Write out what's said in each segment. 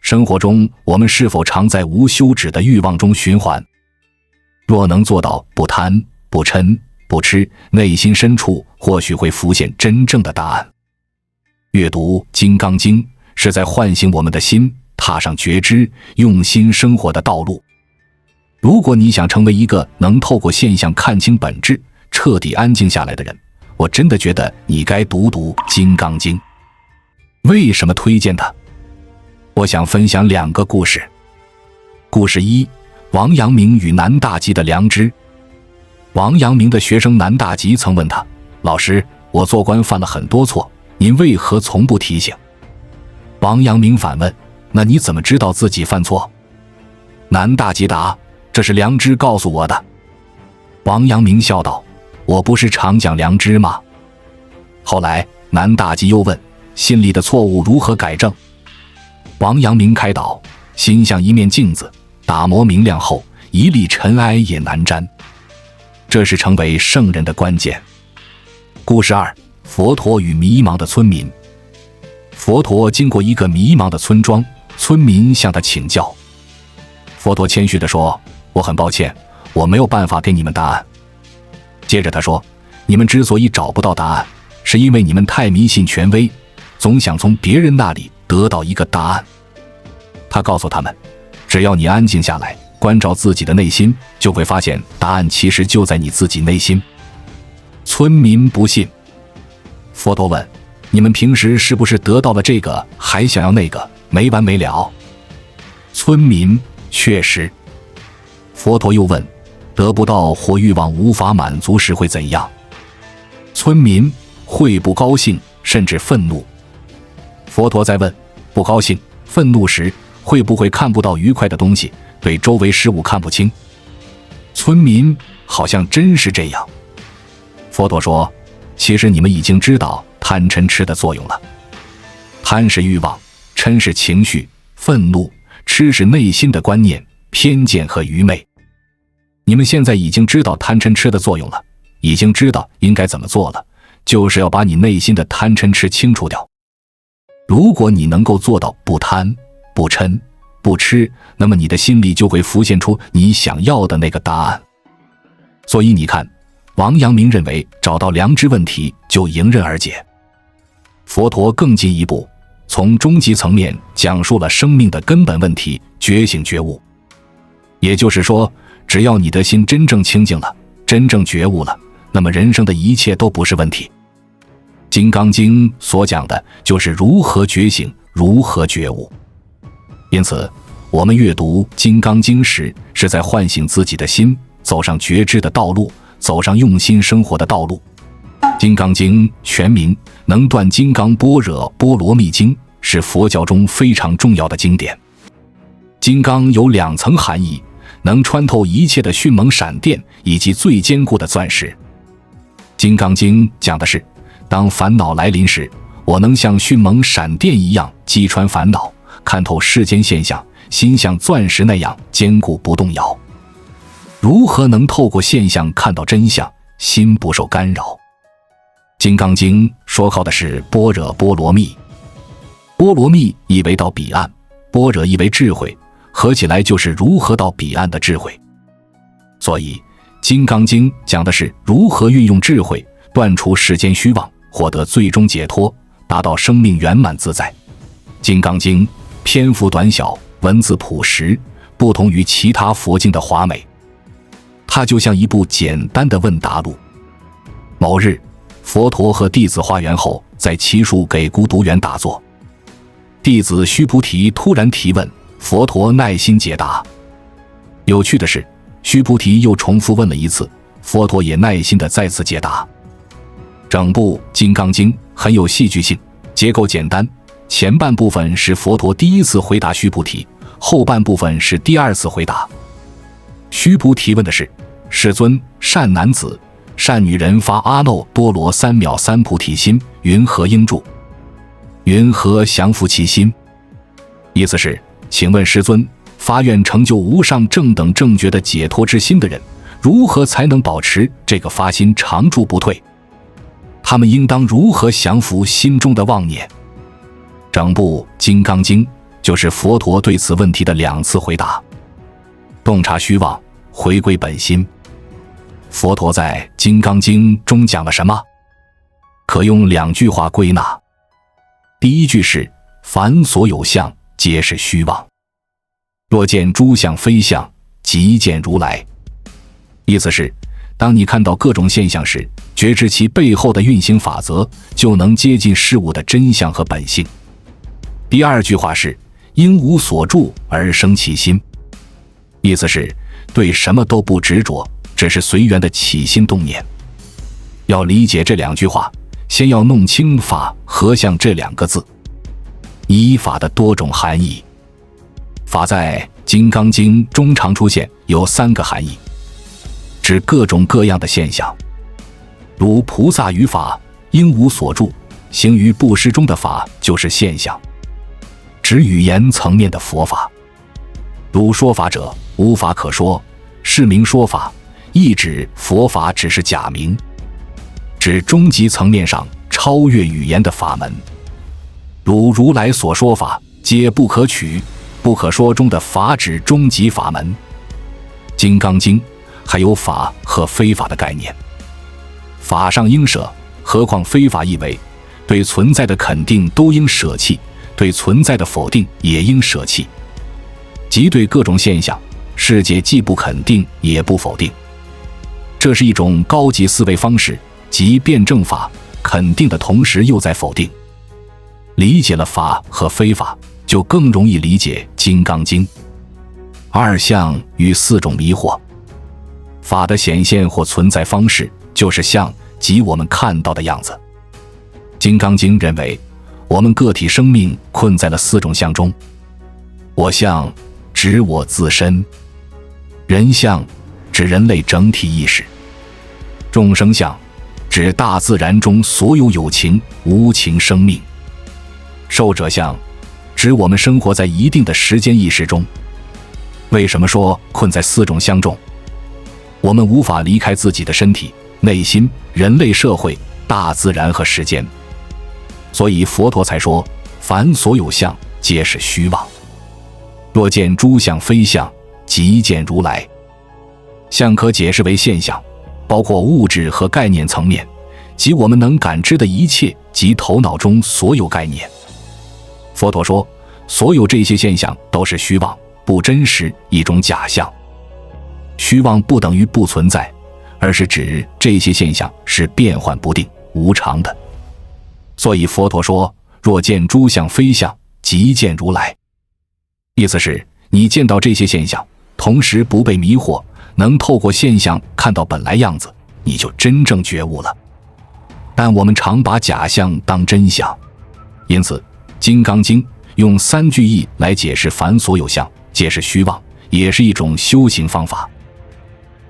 生活中，我们是否常在无休止的欲望中循环？若能做到不贪、不嗔、不痴，内心深处或许会浮现真正的答案。阅读《金刚经》是在唤醒我们的心，踏上觉知、用心生活的道路。如果你想成为一个能透过现象看清本质、彻底安静下来的人，我真的觉得你该读读《金刚经》。为什么推荐它？我想分享2个故事。故事1：王阳明与南大吉的良知。王阳明的学生南大吉曾问他：老师，我做官犯了很多错，您为何从不提醒？王阳明反问：那你怎么知道自己犯错？南大吉答：这是良知告诉我的。王阳明笑道：我不是常讲良知吗？后来南大吉又问：心里的错误如何改正？王阳明开导：心像一面镜子，打磨明亮后，一粒尘埃也难沾。这是成为圣人的关键。故事2：佛陀与迷茫的村民。佛陀经过一个迷茫的村庄，村民向他请教。佛陀谦虚地说：我很抱歉，我没有办法给你们答案。接着他说：你们之所以找不到答案，是因为你们太迷信权威，总想从别人那里得到一个答案。他告诉他们，只要你安静下来，关照自己的内心，就会发现答案其实就在你自己内心。村民不信。佛陀问：你们平时是不是得到了这个还想要那个，没完没了？村民：确实。佛陀又问：得不到或欲望无法满足时会怎样？村民：会不高兴，甚至愤怒。佛陀再问：不高兴、愤怒时会不会看不到愉快的东西，对周围事物看不清？村民：好像真是这样。佛陀说：其实你们已经知道贪嗔痴的作用了。贪是欲望，嗔是情绪，愤怒、痴是内心的观念、偏见和愚昧。你们现在已经知道贪嗔痴的作用了，已经知道应该怎么做了，就是要把你内心的贪嗔痴清除掉。如果你能够做到不贪、不嗔、不痴，那么你的心里就会浮现出你想要的那个答案。所以你看，王阳明认为找到良知问题就迎刃而解。佛陀更进一步，从终极层面讲述了生命的根本问题——觉醒觉悟。也就是说，只要你的心真正清净了，真正觉悟了，那么人生的一切都不是问题。《金刚经》所讲的就是如何觉醒，如何觉悟。因此，我们阅读《金刚经》时，是在唤醒自己的心，走上觉知的道路，走上用心生活的道路。《金刚经》全名《能断金刚般若波罗蜜经》，是佛教中非常重要的经典。金刚有2层含义，能穿透一切的迅猛闪电，以及最坚固的钻石。《金刚经》讲的是，当烦恼来临时，我能像迅猛闪电一样击穿烦恼，看透世间现象，心像钻石那样坚固不动摇。如何能透过现象看到真相，心不受干扰？《金刚经》说靠的是般若波罗蜜。波罗蜜意为到彼岸，般若意为智慧，合起来就是如何到彼岸的智慧。所以《金刚经》讲的是如何运用智慧断除世间虚妄，获得最终解脱，达到生命圆满自在。《金刚经》篇幅短小，文字朴实，不同于其他佛经的华美。它就像一部简单的问答录。某日，佛陀和弟子化缘后，在祇树给孤独园打坐。弟子须菩提突然提问，佛陀耐心解答。有趣的是，须菩提又重复问了一次，佛陀也耐心地再次解答。整部《金刚经》很有戏剧性，结构简单，前半部分是佛陀第一次回答须菩提，后半部分是第二次回答。须菩提问的是：世尊，善男子、善女人发阿耨多罗三藐三菩提心，云何应住？云何降伏其心？意思是，请问师尊，发愿成就无上正等正觉的解脱之心的人，如何才能保持这个发心常住不退？他们应当如何降服心中的妄念？整部《金刚经》就是佛陀对此问题的2次回答。洞察虚妄，回归本心。佛陀在《金刚经》中讲了什么？可用2句话归纳。第一句是凡所有相，皆是虚妄。若见诸相非相，即见如来。意思是，当你看到各种现象时，觉知其背后的运行法则，就能接近事物的真相和本性。第2句话是因无所住而生其心。意思是，对什么都不执着，只是随缘的起心动念。要理解这2句话，先要弄清法和相这2个字。依法的多种含义。法在《金刚经》中常出现，有3个含义，指各种各样的现象，如菩萨于法应无所住，行于布施中的法就是现象，指语言层面的佛法。如说法者无法可说，是名说法，意指佛法只是假名，指终极层面上超越语言的法门。如如来所说法，皆不可取、不可说中的法，指终极法门。金刚经还有法和非法的概念。法上应舍，何况非法意为对存在的肯定都应舍弃，对存在的否定也应舍弃。即对各种现象，世界既不肯定也不否定。这是一种高级思维方式，即辩证法，肯定的同时又在否定。理解了法和非法，就更容易理解《金刚经》。2相与4种迷惑。法的显现或存在方式就是相，即我们看到的样子。《金刚经》认为，我们个体生命困在了4种相中。我相指我自身，人相指人类整体意识，众生相指大自然中所有有情无情生命，寿者相指我们生活在一定的时间意识中。为什么说困在4种相中？我们无法离开自己的身体、内心、人类社会、大自然和时间，所以佛陀才说凡所有相，皆是虚妄。若见诸相非相，即见如来。相可解释为现象，包括物质和概念层面，即我们能感知的一切及头脑中所有概念。佛陀说，所有这些现象都是虚妄，不真实，一种假象。虚妄不等于不存在，而是指这些现象是变幻不定、无常的。所以佛陀说，若见诸相非相，即见如来。意思是，你见到这些现象，同时不被迷惑，能透过现象看到本来样子，你就真正觉悟了。但我们常把假象当真相，因此《金刚经》用3句义来解释凡所有相，皆是虚妄，也是一种修行方法。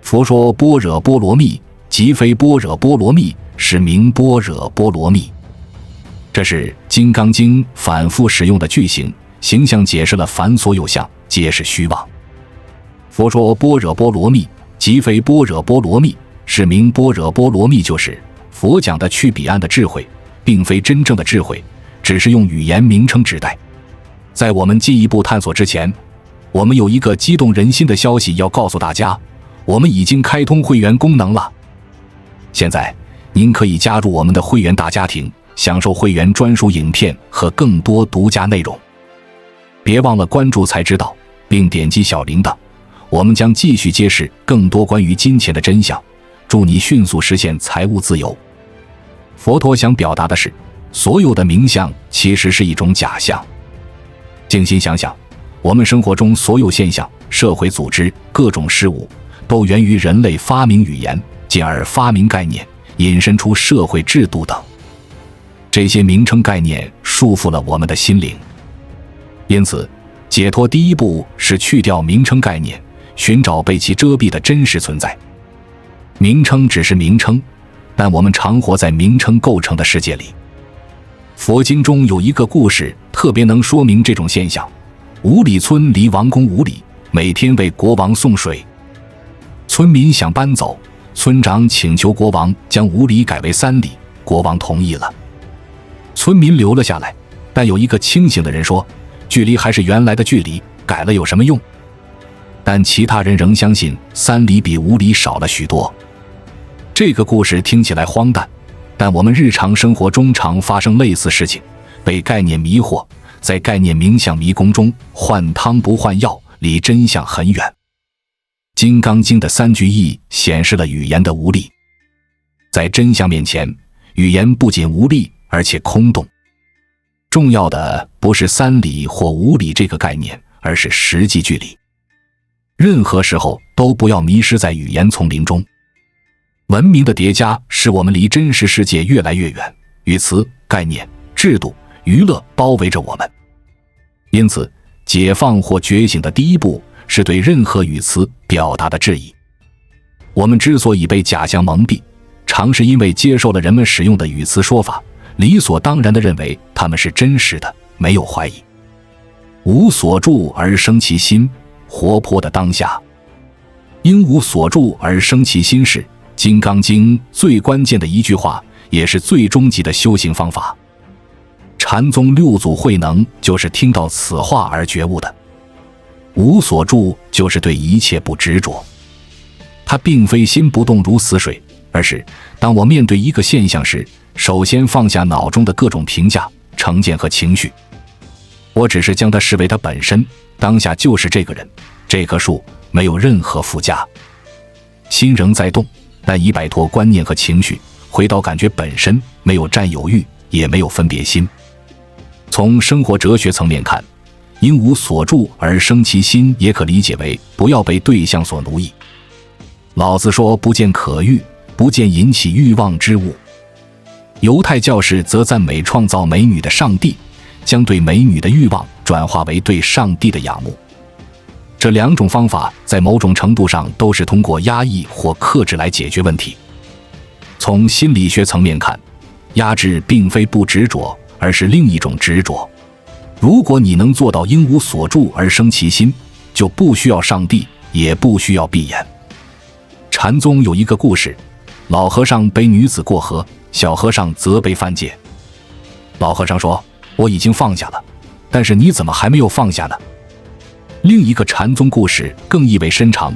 佛说般若波罗蜜，即非般若波罗蜜，是名般若波罗蜜。这是《金刚经》反复使用的句型，形象解释了凡所有相，皆是虚妄。佛说般若波罗蜜，即非般若波罗蜜，是名般若波罗蜜，就是佛讲的去彼岸的智慧，并非真正的智慧，只是用语言名称指代。在我们进一步探索之前，我们有一个激动人心的消息要告诉大家，我们已经开通会员功能了。现在您可以加入我们的会员大家庭，享受会员专属影片和更多独家内容。别忘了关注才知道，并点击小铃铛，我们将继续揭示更多关于金钱的真相，祝你迅速实现财务自由。佛陀想表达的是，所有的名相其实是一种假象。静心想想，我们生活中所有现象、社会组织、各种事物，都源于人类发明语言，进而发明概念，引申出社会制度等。这些名称概念束缚了我们的心灵。因此，解脱第一步是去掉名称概念，寻找被其遮蔽的真实存在。名称只是名称，但我们常活在名称构成的世界里。佛经中有一个故事特别能说明这种现象。五里村离王宫5里，每天为国王送水。村民想搬走，村长请求国王将5里改为3里，国王同意了。村民留了下来，但有一个清醒的人说，距离还是原来的距离，改了有什么用？但其他人仍相信3里比5里少了许多。这个故事听起来荒诞，但我们日常生活中常发生类似事情，被概念迷惑，在概念冥想迷宫中换汤不换药，离真相很远。《金刚经》的3句义显示了语言的无力。在真相面前，语言不仅无力，而且空洞。重要的不是3里或5里这个概念，而是实际距离。任何时候都不要迷失在语言丛林中。文明的叠加使我们离真实世界越来越远，语词、概念、制度、娱乐包围着我们。因此，解放或觉醒的第一步是对任何语词表达的质疑。我们之所以被假象蒙蔽，常是因为接受了人们使用的语词说法，理所当然地认为它们是真实的，没有怀疑。无所住而生其心，活泼的当下。因无所住而生其心是《金刚经》最关键的一句话，也是最终极的修行方法。禅宗6祖慧能就是听到此话而觉悟的。无所住就是对一切不执着。它并非心不动如死水，而是当我面对一个现象时，首先放下脑中的各种评价、成见和情绪。我只是将它视为它本身，当下就是这个人、这棵树，没有任何附加。心仍在动，但已摆脱观念和情绪，回到感觉本身，没有占有欲，也没有分别心。从生活哲学层面看，因无所住而生其心，也可理解为不要被对象所奴役。老子说不见可欲，不见引起欲望之物。犹太教士则赞美创造美女的上帝，将对美女的欲望转化为对上帝的仰慕。这2种方法在某种程度上都是通过压抑或克制来解决问题。从心理学层面看，压制并非不执着，而是另一种执着。如果你能做到因无所住而生其心，就不需要上帝，也不需要闭眼。禅宗有一个故事，老和尚背女子过河，小和尚则被犯戒。老和尚说：“我已经放下了，但是你怎么还没有放下呢？”另一个禅宗故事更意味深长，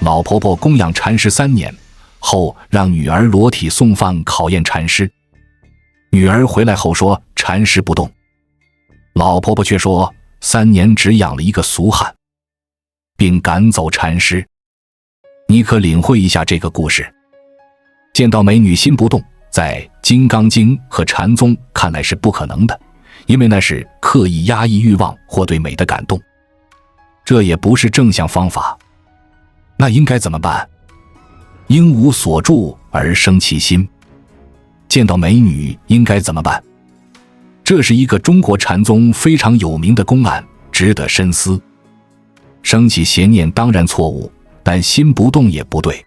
老婆婆供养禅师3年后，让女儿裸体送饭考验禅师。女儿回来后说禅师不动，老婆婆却说3年只养了一个俗汉，并赶走禅师。你可领会一下这个故事。见到美女心不动，在《金刚经》和禅宗看来是不可能的，因为那是刻意压抑欲望或对美的感动，这也不是正向方法。那应该怎么办？因无所住而生其心。见到美女应该怎么办？这是一个中国禅宗非常有名的公案，值得深思。生起邪念当然错误，但心不动也不对。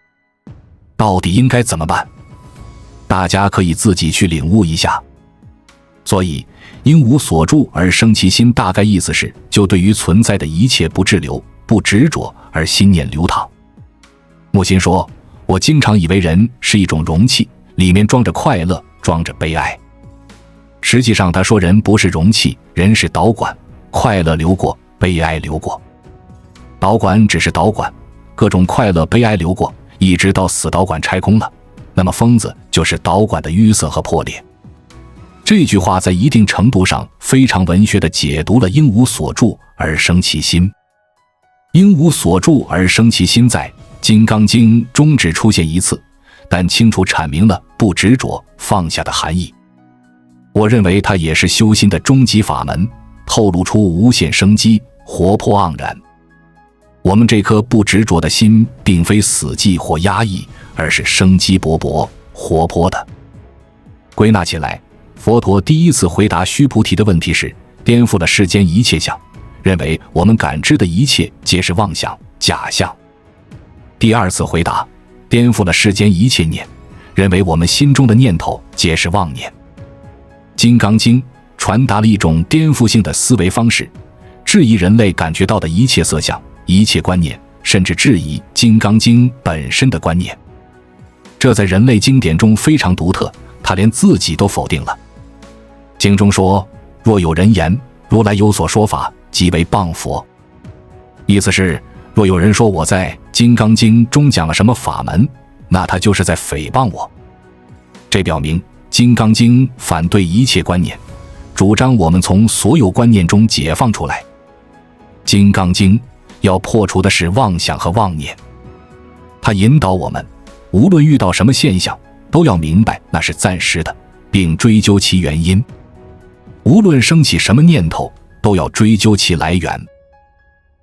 到底应该怎么办？大家可以自己去领悟一下。所以因无所住而生其心，大概意思是就对于存在的一切不滞留、不执着而心念流淌。木心说，我经常以为人是一种容器，里面装着快乐，装着悲哀。实际上他说人不是容器，人是导管，快乐流过，悲哀流过。导管只是导管，各种快乐悲哀流过，一直到死导管拆空了，那么疯子就是导管的淤塞和破裂。这句话在一定程度上非常文学地解读了因无所住而生其心。因无所住而生其心在《金刚经》中只出现1次，但清楚阐明了不执着、放下的含义。我认为它也是修心的终极法门，透露出无限生机，活泼盎然。我们这颗不执着的心并非死寂或压抑，而是生机勃勃、活泼的。归纳起来，佛陀第一次回答须菩提的问题是颠覆了世间一切相，认为我们感知的一切皆是妄想、假象。第二次回答颠覆了世间一切念，认为我们心中的念头皆是妄念。金刚经传达了一种颠覆性的思维方式，质疑人类感觉到的一切色相、一切观念，甚至质疑金刚经本身的观念。这在人类经典中非常独特，他连自己都否定了。经中说，若有人言如来有所说法，即为谤佛。意思是，若有人说我在《金刚经》中讲了什么法门，那他就是在诽谤我。这表明《金刚经》反对一切观念，主张我们从所有观念中解放出来。《金刚经》要破除的是妄想和妄念，它引导我们，无论遇到什么现象，都要明白那是暂时的，并追究其原因。无论升起什么念头，都要追究其来源。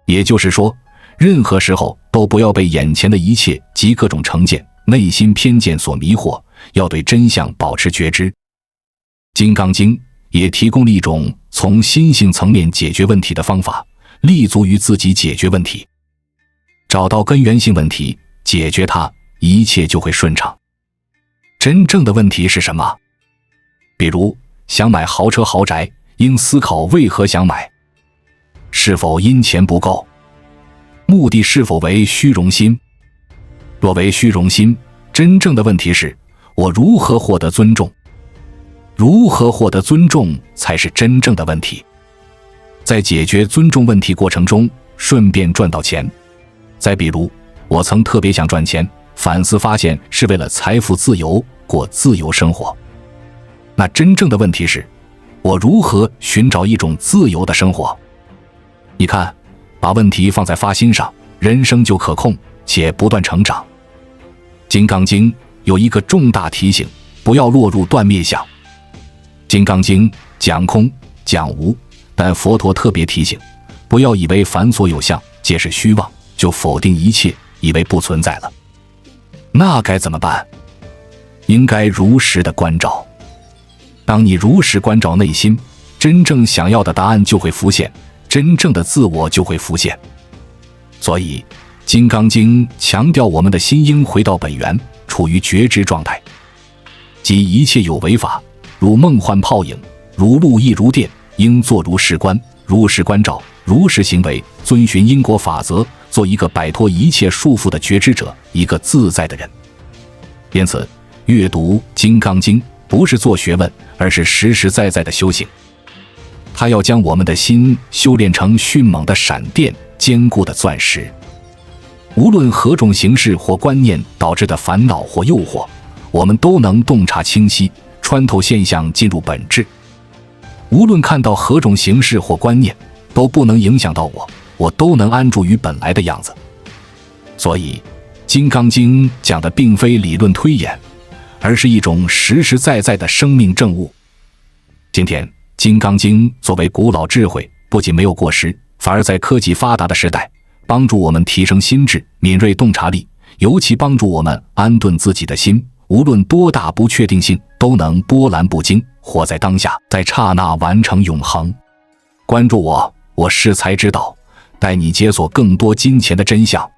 也就是说，任何时候都不要被眼前的一切及各种成见、内心偏见所迷惑，要对真相保持觉知。《金刚经》也提供了一种从心性层面解决问题的方法，立足于自己解决问题，找到根源性问题，解决它，一切就会顺畅。真正的问题是什么？比如想买豪车豪宅，应思考为何想买，是否因钱不够，目的是否为虚荣心。若为虚荣心，真正的问题是我如何获得尊重，如何获得尊重才是真正的问题。在解决尊重问题过程中，顺便赚到钱。再比如，我曾特别想赚钱，反思发现是为了财富自由，过自由生活。那真正的问题是，我如何寻找一种自由的生活？你看，把问题放在发心上，人生就可控且不断成长。《金刚经》有一个重大提醒，不要落入断灭相。《金刚经》讲空讲无，但佛陀特别提醒，不要以为凡所有相皆是虚妄，就否定一切，以为不存在了。那该怎么办？应该如实的关照。当你如实关照内心，真正想要的答案就会浮现，真正的自我就会浮现。所以《金刚经》强调我们的心应回到本源，处于觉知状态，即一切有为法，如梦幻泡影，如露亦如电，应作如是观，如实关照，如实行为，遵循因果法则，做一个摆脱一切束缚的觉知者，一个自在的人。因此，阅读《金刚经》不是做学问，而是实实在在的修行。它要将我们的心修炼成迅猛的闪电，坚固的钻石。无论何种形式或观念导致的烦恼或诱惑，我们都能洞察清晰，穿透现象，进入本质。无论看到何种形式或观念，都不能影响到我都能安住于本来的样子。所以《金刚经》讲的并非理论推演，而是一种实实在在的生命证悟。今天《金刚经》作为古老智慧，不仅没有过时，反而在科技发达的时代，帮助我们提升心智、敏锐洞察力，尤其帮助我们安顿自己的心，无论多大不确定性，都能波澜不惊，活在当下，在刹那完成永恒。关注我，我是才知道，带你解锁更多金钱的真相。